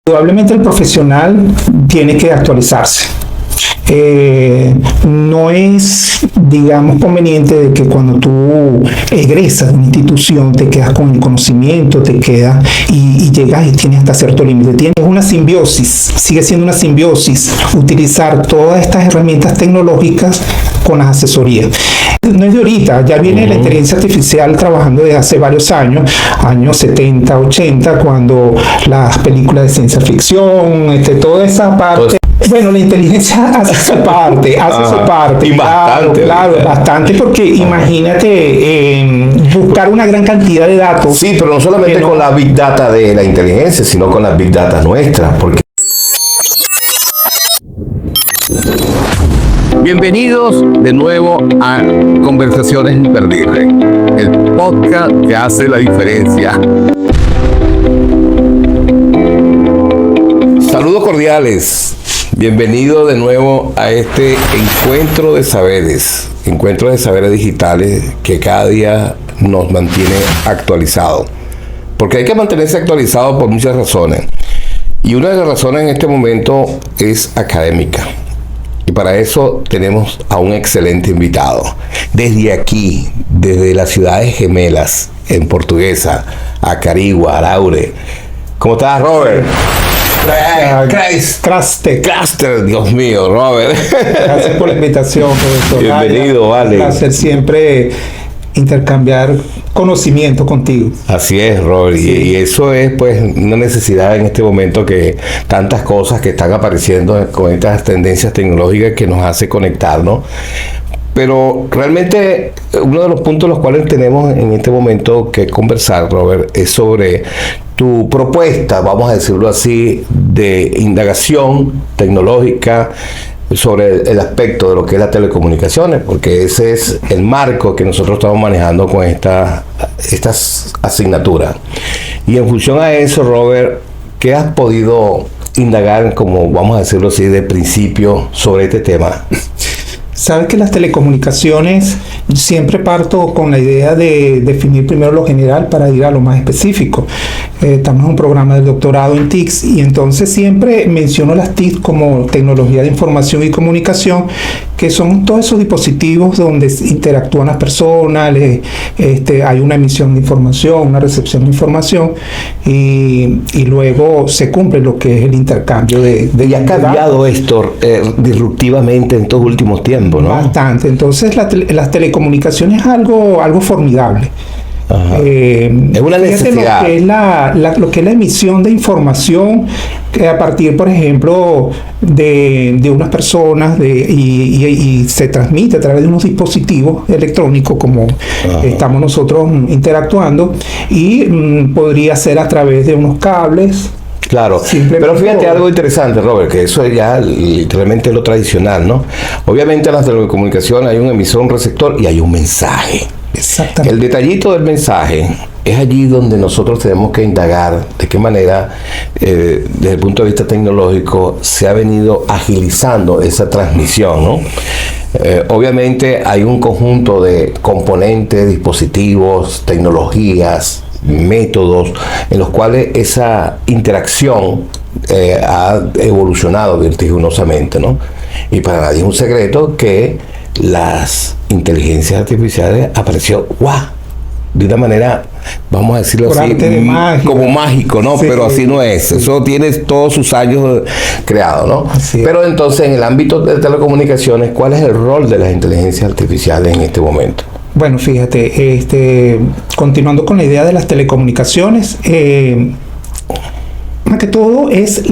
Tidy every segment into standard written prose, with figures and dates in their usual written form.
Indudablemente el profesional tiene que actualizarse. No es, digamos, conveniente de que cuando tú egresas de una institución te quedas con el conocimiento, te quedas y llegas y tienes hasta cierto límite. Tienes una simbiosis, sigue siendo una simbiosis utilizar todas estas herramientas tecnológicas con las asesorías. No es de ahorita, ya viene la inteligencia artificial trabajando desde hace varios años, años 70, 80, cuando las películas de ciencia ficción, toda esa parte. Bueno, la inteligencia hace su parte, Y bastante, porque imagínate buscar una gran cantidad de datos. Sí, pero no solamente con la Big Data de la inteligencia, sino con las Big Data nuestras, porque... Bienvenidos de nuevo a Conversaciones Imperdibles, el podcast que hace la diferencia. Saludos cordiales. Bienvenido de nuevo a este encuentro de saberes digitales que cada día nos mantiene actualizados. Porque hay que mantenerse actualizado por muchas razones. Y una de las razones en este momento es académica. Y para eso tenemos a un excelente invitado. Desde aquí, desde las ciudades gemelas, en Portuguesa, a Carigua, a Laure. ¿Cómo estás, Robert? Craster, Dios mío, Robert. Gracias por la invitación, profesor. Bienvenido, vale. Un placer siempre intercambiar conocimiento contigo. Así es, Robert. Sí. Y eso es pues una necesidad en este momento, que tantas cosas que están apareciendo con estas tendencias tecnológicas que nos hace conectarnos. Pero realmente uno de los puntos los cuales tenemos en este momento que conversar, Robert, es sobre tu propuesta, vamos a decirlo así, de indagación tecnológica sobre el aspecto de lo que es las telecomunicaciones, porque ese es el marco que nosotros estamos manejando con estas asignaturas. Y en función a eso, Robert, ¿qué has podido indagar, como vamos a decirlo así, de principio sobre este tema? Sabes que las telecomunicaciones, siempre parto con la idea de definir primero lo general para ir a lo más específico. Estamos en un programa de doctorado en TICs y entonces siempre menciono las TICs como tecnología de información y comunicación, que son todos esos dispositivos donde interactúan las personas, hay una emisión de información, una recepción de información y luego se cumple lo que es el intercambio de y ha cambiado esto disruptivamente en estos últimos tiempos, ¿no? Bastante. Entonces las telecomunicaciones es algo formidable. Es una necesidad. Lo que es la emisión de información a partir, por ejemplo, de unas personas y se transmite a través de unos dispositivos electrónicos como estamos nosotros interactuando, y podría ser a través de unos cables. Claro, pero fíjate algo interesante, Robert, que eso es ya literalmente lo tradicional, ¿no? Obviamente en las telecomunicaciones hay un emisor, un receptor y hay un mensaje. Exactamente. El detallito del mensaje es allí donde nosotros tenemos que indagar de qué manera, desde el punto de vista tecnológico, se ha venido agilizando esa transmisión, ¿no? Obviamente hay un conjunto de componentes, dispositivos, tecnologías, métodos en los cuales esa interacción ha evolucionado vertiginosamente, ¿no? Y para nadie es un secreto que las inteligencias artificiales apareció de una manera, vamos a decirlo así, como mágico, ¿no? Sí, pero así no es. Sí. Eso tiene todos sus años creado, ¿no? Pero entonces, en el ámbito de telecomunicaciones, ¿cuál es el rol de las inteligencias artificiales en este momento? Bueno, fíjate, continuando con la idea de las telecomunicaciones, más que todo es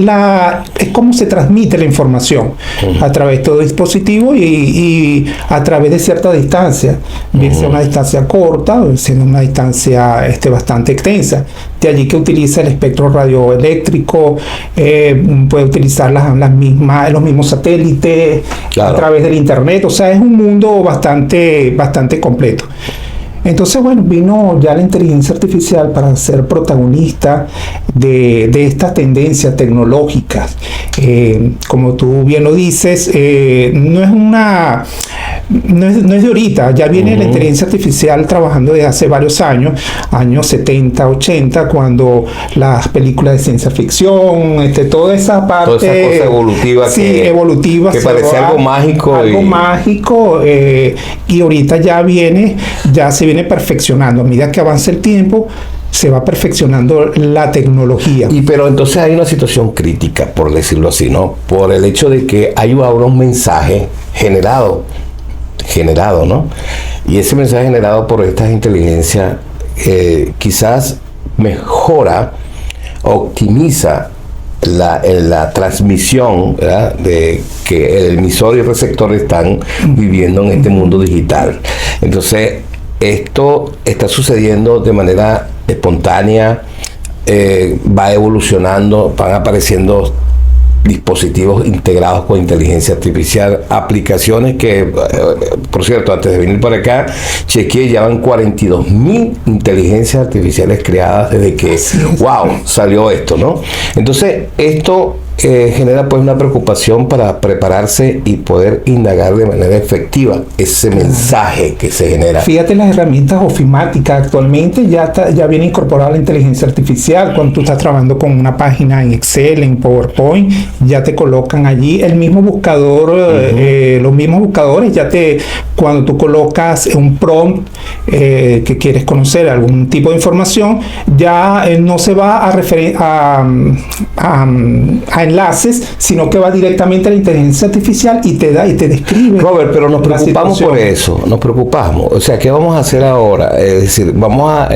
cómo se transmite la información a través de todo dispositivo y a través de cierta distancia, bien sea una distancia corta o siendo una distancia bastante extensa. De allí que utiliza el espectro radioeléctrico, puede utilizar los mismos satélites, claro, a través del internet. O sea, es un mundo bastante completo. Entonces, bueno, vino ya la inteligencia artificial para ser protagonista de estas tendencias tecnológicas. Como tú bien lo dices, no es no es de ahorita, ya viene la inteligencia artificial trabajando desde hace varios años, años 70, 80, cuando las películas de ciencia ficción, toda esa parte... Toda esa cosa evolutiva, sí, evolutiva, que parecía algo mágico. Algo mágico, y ahorita ya se viene perfeccionando. A medida que avanza el tiempo, se va perfeccionando la tecnología. Pero entonces hay una situación crítica, por decirlo así, ¿no? Por el hecho de que hay ahora un mensaje generado, ¿no? Y ese mensaje generado por estas inteligencias quizás mejora, optimiza la transmisión, ¿verdad?, de que el emisor y el receptor están viviendo en este mundo digital. Entonces, esto está sucediendo de manera espontánea, va evolucionando, van apareciendo dispositivos integrados con inteligencia artificial, aplicaciones que, por cierto, antes de venir para acá, chequeé, ya van 42,000 inteligencias artificiales creadas desde que, salió esto, ¿no? Entonces, esto genera pues una preocupación para prepararse y poder indagar de manera efectiva ese mensaje que se genera. Fíjate, las herramientas ofimáticas actualmente ya viene incorporada la inteligencia artificial. Cuando tú estás trabajando con una página en Excel, en PowerPoint, ya te colocan allí el mismo buscador, los mismos buscadores, cuando tú colocas un prompt que quieres conocer algún tipo de información, ya no se va a referir a enlaces, sino que va directamente a la inteligencia artificial y te describe. Robert, pero nos preocupamos por eso, nos preocupamos. O sea, ¿qué vamos a hacer ahora? Es decir, vamos a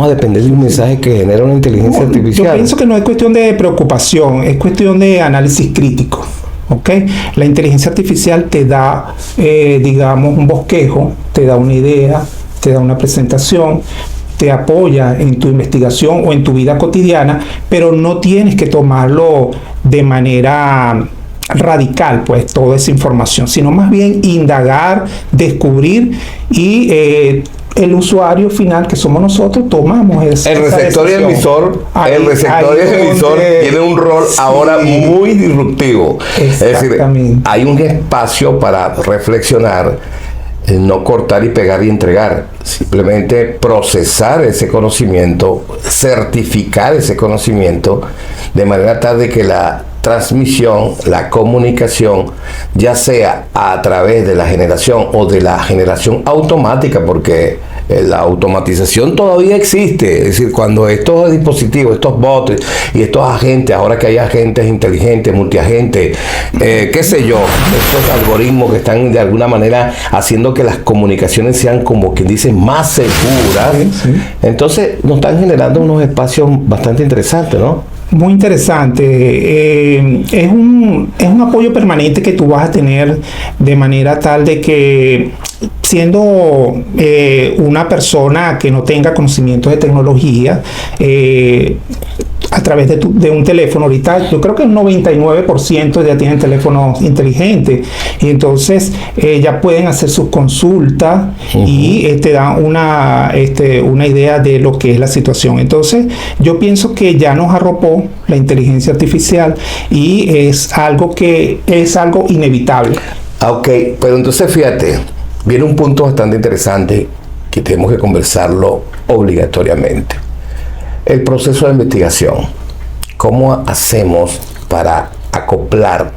depender del mensaje que genera una inteligencia artificial. Yo pienso que no es cuestión de preocupación, es cuestión de análisis crítico. ¿Okay? La inteligencia artificial te da, digamos, un bosquejo, te da una idea, te da una presentación, te apoya en tu investigación o en tu vida cotidiana, pero no tienes que tomarlo de manera radical, pues, toda esa información, sino más bien indagar, descubrir y el usuario final, que somos nosotros, tomamos esa el receptor y el emisor. El receptor y el emisor tiene un rol ahora muy disruptivo. Es decir, hay un espacio para reflexionar, no cortar y pegar y entregar, simplemente procesar ese conocimiento, certificar ese conocimiento, de manera tal de que la transmisión, la comunicación, ya sea a través de la generación o de la generación automática, porque la automatización todavía existe. Es decir, cuando estos dispositivos, estos bots y estos agentes, ahora que hay agentes inteligentes, multiagentes, qué sé yo, estos algoritmos que están de alguna manera haciendo que las comunicaciones sean, como quien dice, más seguras, entonces nos están generando unos espacios bastante interesantes, ¿no? Muy interesante. Es un apoyo permanente que tú vas a tener, de manera tal de que, siendo una persona que no tenga conocimientos de tecnología, a través de un teléfono, ahorita yo creo que el 99% ya tienen teléfonos inteligentes, y entonces ya pueden hacer sus consultas y te dan una idea de lo que es la situación. Entonces yo pienso que ya nos arropó la inteligencia artificial y es algo inevitable. Ok, pero entonces fíjate, viene un punto bastante interesante que tenemos que conversarlo obligatoriamente. El proceso de investigación. ¿Cómo hacemos para acoplar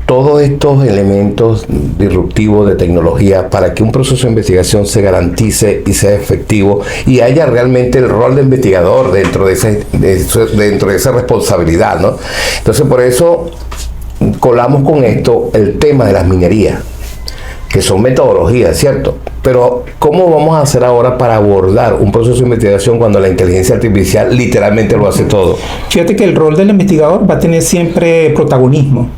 todos estos elementos disruptivos de tecnología para que un proceso de investigación se garantice y sea efectivo y haya realmente el rol de investigador dentro de esa responsabilidad, ¿no? Entonces, por eso colamos con esto el tema de las minerías, que son metodologías, ¿cierto? Pero ¿cómo vamos a hacer ahora para abordar un proceso de investigación cuando la inteligencia artificial literalmente lo hace todo? Fíjate que el rol del investigador va a tener siempre protagonismo,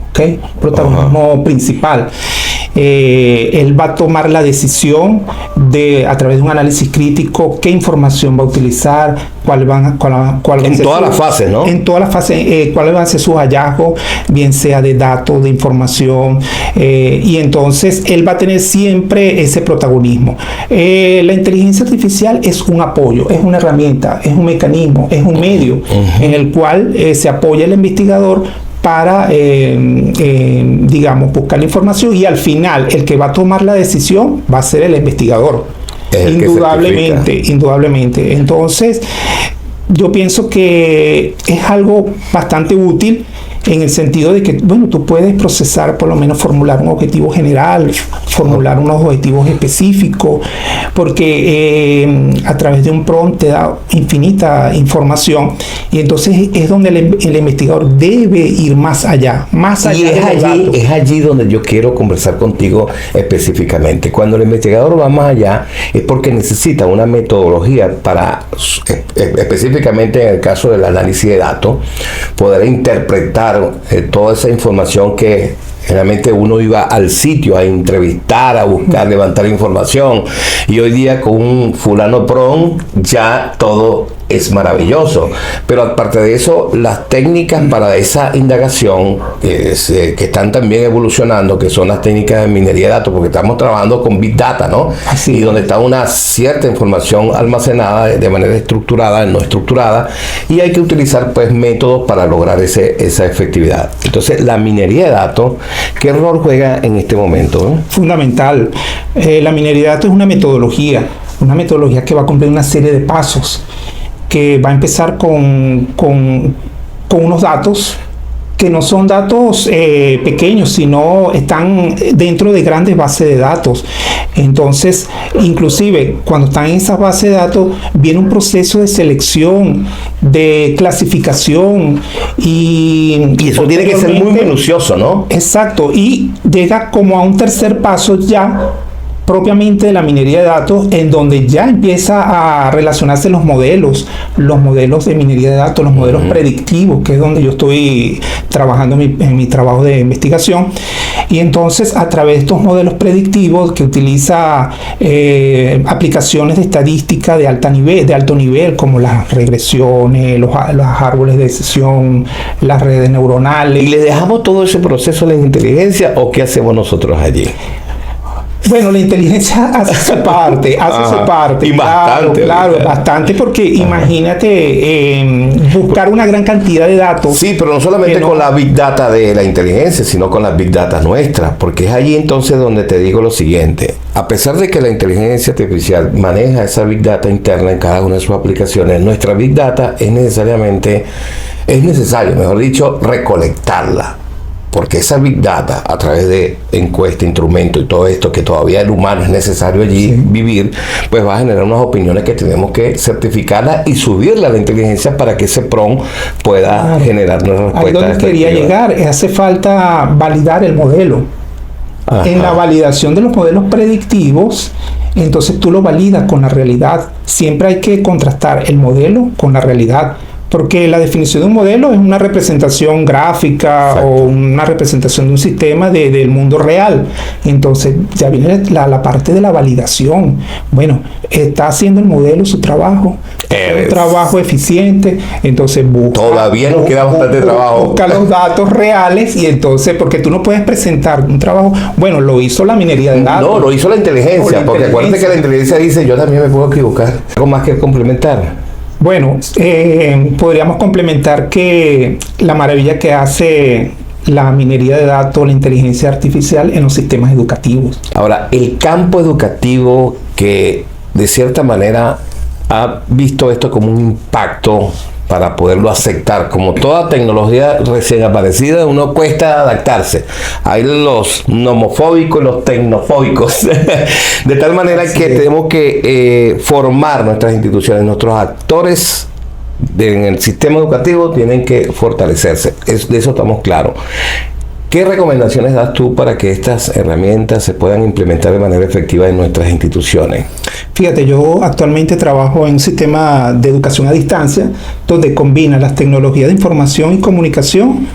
¿ok? Protagonismo principal. Él va a tomar la decisión a través de un análisis crítico, qué información va a utilizar, cuáles van en todas las fases, ¿no? En todas las fases, cuáles van a ser sus hallazgos, bien sea de datos, de información, y entonces él va a tener siempre ese protagonismo. La inteligencia artificial es un apoyo, es una herramienta, es un mecanismo, es un medio en el cual se apoya el investigador para, digamos, buscar la información, y al final el que va a tomar la decisión va a ser el investigador. Indudablemente. Entonces, yo pienso que es algo bastante útil en el sentido de que, bueno, tú puedes procesar, por lo menos formular un objetivo general, formular unos objetivos específicos, porque a través de un prompt te da infinita información, y entonces es donde el investigador debe ir más allá y es allí donde yo quiero conversar contigo específicamente. Cuando el investigador va más allá es porque necesita una metodología para, específicamente en el caso del análisis de datos, poder interpretar toda esa información que generalmente uno iba al sitio a entrevistar, a buscar, levantar información, y hoy día con un fulano prompt ya todo es maravilloso. Pero aparte de eso, las técnicas para esa indagación que están también evolucionando, que son las técnicas de minería de datos, porque estamos trabajando con Big Data, ¿no? Así. Y donde está una cierta información almacenada de manera estructurada, no estructurada, y hay que utilizar pues métodos para lograr esa efectividad. Entonces, la minería de datos, ¿qué rol juega en este momento, ¿no? Fundamental. La minería de datos es una metodología que va a cumplir una serie de pasos, que va a empezar con unos datos que no son datos pequeños, sino están dentro de grandes bases de datos. Entonces, inclusive, cuando están en esas bases de datos, viene un proceso de selección, de clasificación, y eso tiene que ser muy minucioso, ¿no? Exacto, y llega como a un tercer paso ya, propiamente de la minería de datos, en donde ya empieza a relacionarse los modelos de minería de datos, los modelos predictivos, que es donde yo estoy trabajando en mi trabajo de investigación. Y entonces, a través de estos modelos predictivos, que utiliza aplicaciones de estadística de alto nivel, como las regresiones, los árboles de decisión, las redes neuronales. ¿Y le dejamos todo ese proceso a la inteligencia, o qué hacemos nosotros allí? Bueno, la inteligencia hace su parte, Y bastante. Claro, bastante, porque imagínate buscar una gran cantidad de datos. Sí, pero no solamente con la Big Data de la inteligencia, sino con las Big Data nuestras, porque es allí entonces donde te digo lo siguiente: a pesar de que la inteligencia artificial maneja esa Big Data interna en cada una de sus aplicaciones, nuestra Big Data es necesario, mejor dicho, recolectarla. Porque esa Big Data, a través de encuesta, instrumento y todo esto, que todavía el humano es necesario allí vivir, pues va a generar unas opiniones que tenemos que certificarlas y subirla a la inteligencia para que ese prompt pueda generar una respuesta. Ahí donde quería llegar, hace falta validar el modelo. Ajá. En la validación de los modelos predictivos, entonces tú lo validas con la realidad. Siempre hay que contrastar el modelo con la realidad, porque la definición de un modelo es una representación gráfica. Exacto. O una representación de un sistema del mundo real. Entonces ya viene la parte de la validación. Bueno, está haciendo el modelo su trabajo, un trabajo eficiente. Entonces todavía nos queda bastante trabajo. Busca los datos reales, y entonces, porque tú no puedes presentar un trabajo, bueno, lo hizo la minería de datos. No, lo hizo la inteligencia, porque acuérdate que la inteligencia dice, yo también me puedo equivocar. ¿Algo más que complementar? Bueno, podríamos complementar que la maravilla que hace la minería de datos, la inteligencia artificial en los sistemas educativos. Ahora, el campo educativo, que de cierta manera ha visto esto como un impacto para poderlo aceptar, como toda tecnología recién aparecida, uno cuesta adaptarse. Hay los nomofóbicos y los tecnofóbicos, de tal manera que tenemos que formar nuestras instituciones, nuestros actores en el sistema educativo tienen que fortalecerse, de eso estamos claros. ¿Qué recomendaciones das tú para que estas herramientas se puedan implementar de manera efectiva en nuestras instituciones? Fíjate, yo actualmente trabajo en un sistema de educación a distancia, donde combina las tecnologías de información y comunicación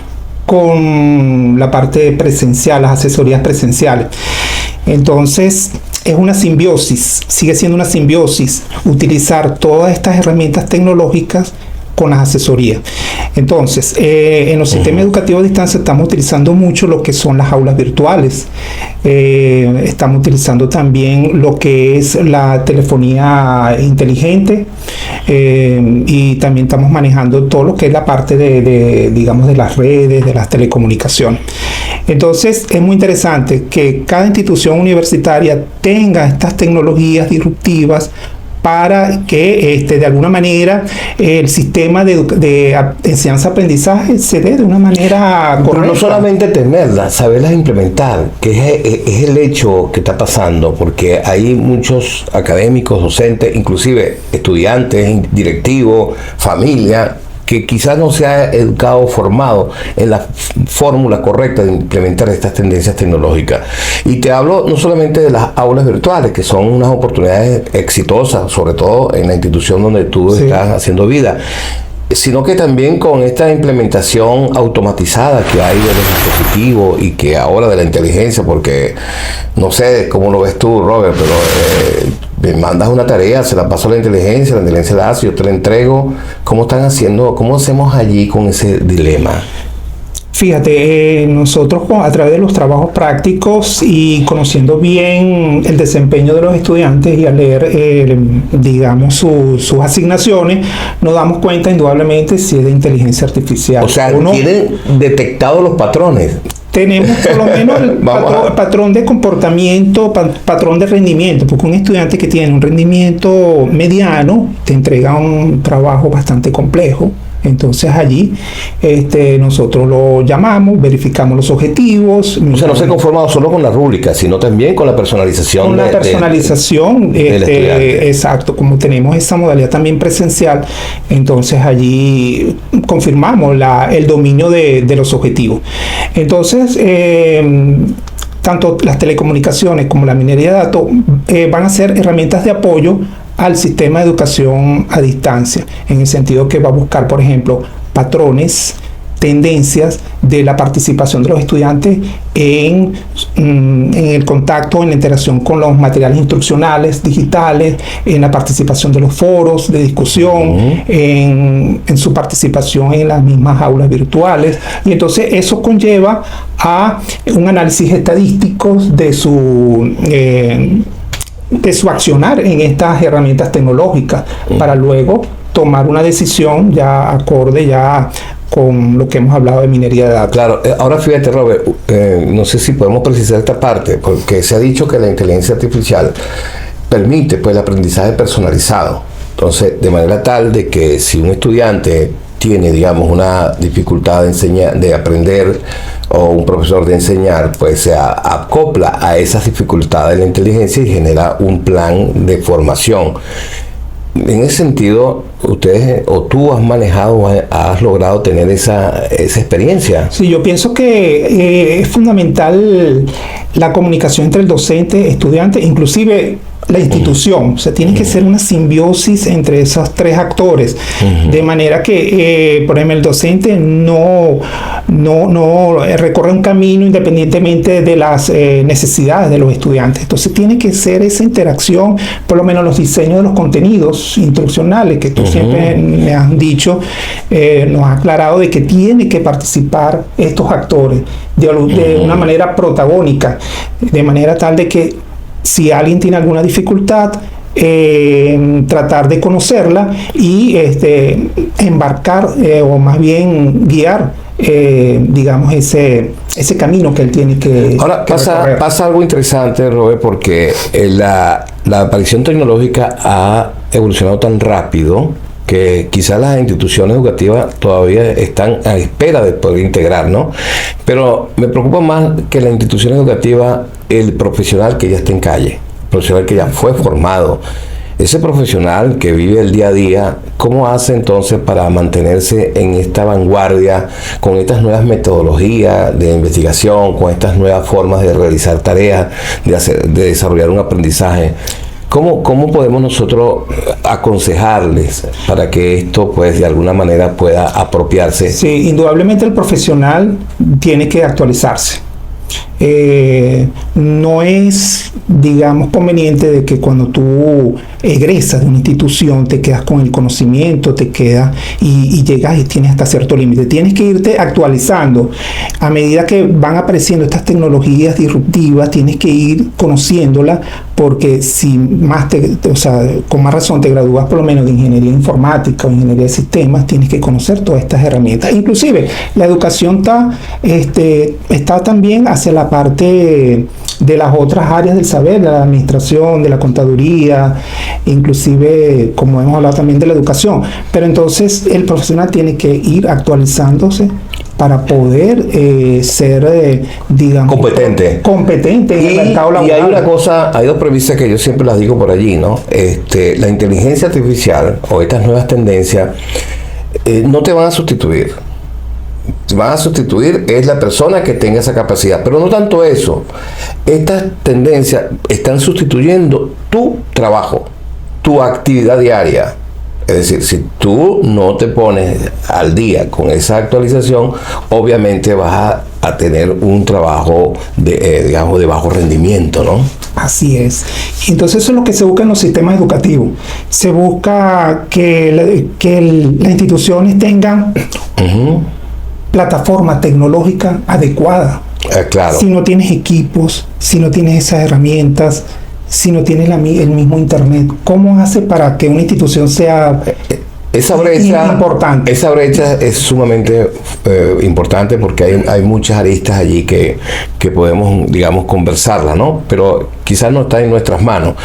con la parte presencial, las asesorías presenciales. Entonces, es una simbiosis, sigue siendo una simbiosis, utilizar todas estas herramientas tecnológicas con las asesorías. Entonces, en los sistemas educativos a distancia estamos utilizando mucho lo que son las aulas virtuales. Estamos utilizando también lo que es la telefonía inteligente, y también estamos manejando todo lo que es la parte digamos, de las redes, de las telecomunicaciones. Entonces, es muy interesante que cada institución universitaria tenga estas tecnologías disruptivas para que de alguna manera el sistema de enseñanza-aprendizaje se dé de una manera correcta. Pero no solamente tenerlas, saberlas implementar, que es el hecho que está pasando, porque hay muchos académicos, docentes, inclusive estudiantes, directivos, familia, que quizás no se ha educado o formado en la fórmula correcta de implementar estas tendencias tecnológicas. Y te hablo no solamente de las aulas virtuales, que son unas oportunidades exitosas, sobre todo en la institución donde tú estás haciendo vida, sino que también con esta implementación automatizada que hay de los dispositivos y que ahora de la inteligencia, porque no sé cómo lo ves tú, Robert, pero me mandas una tarea, se la paso a la inteligencia la hace, yo te la entrego. ¿Cómo están haciendo? ¿Cómo hacemos allí con ese dilema? Fíjate, nosotros a través de los trabajos prácticos y conociendo bien el desempeño de los estudiantes y al leer, digamos, sus asignaciones, nos damos cuenta indudablemente si es de inteligencia artificial. O sea, ¿tienen detectado los patrones? Tenemos por lo menos el patrón de comportamiento, patrón de rendimiento, porque un estudiante que tiene un rendimiento mediano te entrega un trabajo bastante complejo. Entonces allí nosotros lo llamamos, verificamos los objetivos. O sea, no se conforma solo con la rúbrica, sino también con la personalización. Con la personalización, exacto, como tenemos esa modalidad también presencial, entonces allí confirmamos el dominio de los objetivos. Entonces, tanto las telecomunicaciones como la minería de datos van a ser herramientas de apoyo al sistema de educación a distancia, en el sentido que va a buscar, por ejemplo, patrones, tendencias de la participación de los estudiantes en el contacto, en la interacción con los materiales instruccionales digitales, en la participación de los foros de discusión, en su participación en las mismas aulas virtuales. Y entonces eso conlleva a un análisis estadístico de su accionar en estas herramientas tecnológicas para luego tomar una decisión ya acorde ya con lo que hemos hablado de minería de datos. Claro, ahora fíjate, Robert, no sé si podemos precisar esta parte, porque se ha dicho que la inteligencia artificial permite pues el aprendizaje personalizado. Entonces, de manera tal de que si un estudiante tiene, digamos, una dificultad de aprender, o un profesor de enseñar, pues se acopla a esas dificultades de la inteligencia y genera un plan de formación. En ese sentido, ustedes o tú has manejado, has logrado tener esa experiencia. Sí, yo pienso que es fundamental la comunicación entre el docente, estudiante, inclusive la institución. O sea, tiene que ser una simbiosis entre esos tres actores, de manera que, por ejemplo, el docente no recorre un camino independientemente de las necesidades de los estudiantes. Entonces tiene que ser esa interacción, por lo menos los diseños de los contenidos instruccionales que tú siempre me has dicho, nos has aclarado de que tiene que participar estos actores de una manera protagónica, de manera tal de que si alguien tiene alguna dificultad, tratar de conocerla y embarcar o más bien guiar, digamos, ese camino que él tiene que ahora pasa algo interesante, Robert, porque la aparición tecnológica ha evolucionado tan rápido que quizás las instituciones educativas todavía están a espera de poder integrar, ¿no? Pero me preocupa más que la institución educativa, el profesional que ya está en calle, el profesional que ya fue formado, ese profesional que vive el día a día, ¿cómo hace entonces para mantenerse en esta vanguardia con estas nuevas metodologías de investigación, con estas nuevas formas de realizar tareas, de desarrollar un aprendizaje? ¿Cómo podemos nosotros aconsejarles para que esto, pues, de alguna manera pueda apropiarse? Sí, indudablemente el profesional tiene que actualizarse. no es, digamos, conveniente de que cuando tú egresas de una institución te quedas con el conocimiento, te quedas y llegas y tienes hasta cierto límite. Tienes que irte actualizando. A medida que van apareciendo estas tecnologías disruptivas, tienes que ir conociéndolas, porque si más o sea, con más razón te gradúas por lo menos de ingeniería informática o ingeniería de sistemas, tienes que conocer todas estas herramientas. Inclusive la educación está también hacia la parte de las otras áreas del saber, de la administración, de la contaduría, inclusive, como hemos hablado también, de la educación. Pero entonces el profesional tiene que ir actualizándose para poder ser, digamos, competente en el mercado laboral. Y hay una cosa, hay dos premisas que yo siempre las digo por allí, ¿no? La inteligencia artificial o estas nuevas tendencias no te van a sustituir. Van a sustituir es la persona que tenga esa capacidad, pero no tanto eso. Estas tendencias están sustituyendo tu trabajo, tu actividad diaria. Es decir, si tú no te pones al día con esa actualización, obviamente vas a tener un trabajo digamos, de bajo rendimiento, ¿no? Así es. Entonces eso es lo que se busca en los sistemas educativos. Se busca que las instituciones tengan plataforma tecnológica adecuada. Claro. Si no tienes equipos, si no tienes esas herramientas, si no tienes el mismo internet, ¿cómo hace para que una institución sea importante? Esa brecha es sumamente importante, porque hay muchas aristas allí que podemos, digamos, conversarla, ¿no? Pero quizás no está en nuestras manos.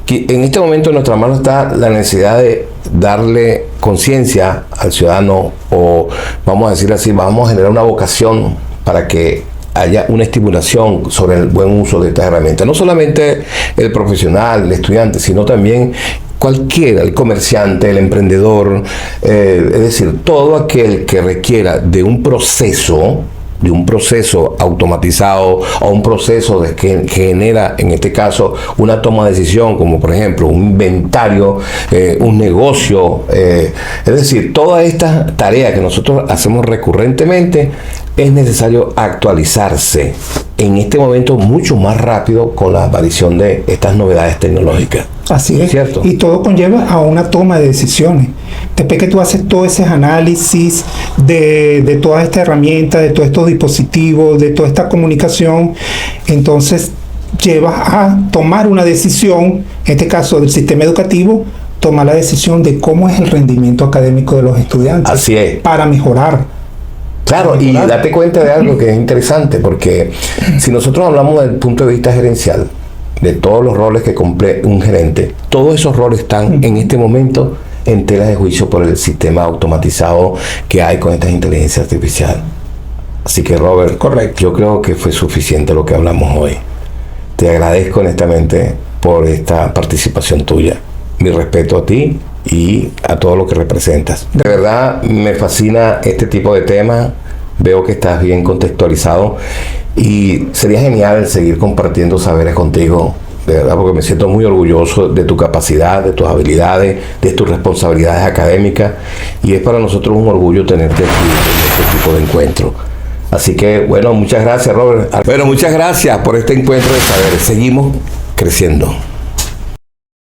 En este momento en nuestras manos está la necesidad de darle conciencia al ciudadano, o vamos a decir así, vamos a generar una vocación para que haya una estimulación sobre el buen uso de estas herramientas. No solamente el profesional, el estudiante, sino también cualquiera, el comerciante, el emprendedor, es decir, todo aquel que requiera de un proceso automatizado, o un proceso que genera, en este caso, una toma de decisión, como por ejemplo un inventario, un negocio, es decir, todas estas tareas que nosotros hacemos recurrentemente, es necesario actualizarse en este momento mucho más rápido con la aparición de estas novedades tecnológicas. Así es, ¿cierto? Y todo conlleva a una toma de decisiones. Después que tú haces todo ese análisis de todas estas herramientas, de todos estos dispositivos, de toda esta comunicación, entonces llevas a tomar una decisión, en este caso del sistema educativo, tomar la decisión de cómo es el rendimiento académico de los estudiantes. Así es. Para mejorar. Claro, y date cuenta de algo que es interesante, porque si nosotros hablamos del punto de vista gerencial, de todos los roles que cumple un gerente, todos esos roles están en este momento en tela de juicio por el sistema automatizado que hay con esta inteligencia artificial. Así que, Robert, correcto, yo creo que fue suficiente lo que hablamos hoy. Te agradezco honestamente por esta participación tuya. Mi respeto a ti y a todo lo que representas. De verdad me fascina este tipo de temas. Veo que estás bien contextualizado y sería genial seguir compartiendo saberes contigo, de verdad, porque me siento muy orgulloso de tu capacidad, de tus habilidades, de tus responsabilidades académicas, y es para nosotros un orgullo tenerte aquí en este tipo de encuentro. Así que, bueno, muchas gracias, Robert. Bueno, muchas gracias por este encuentro de saberes. Seguimos creciendo.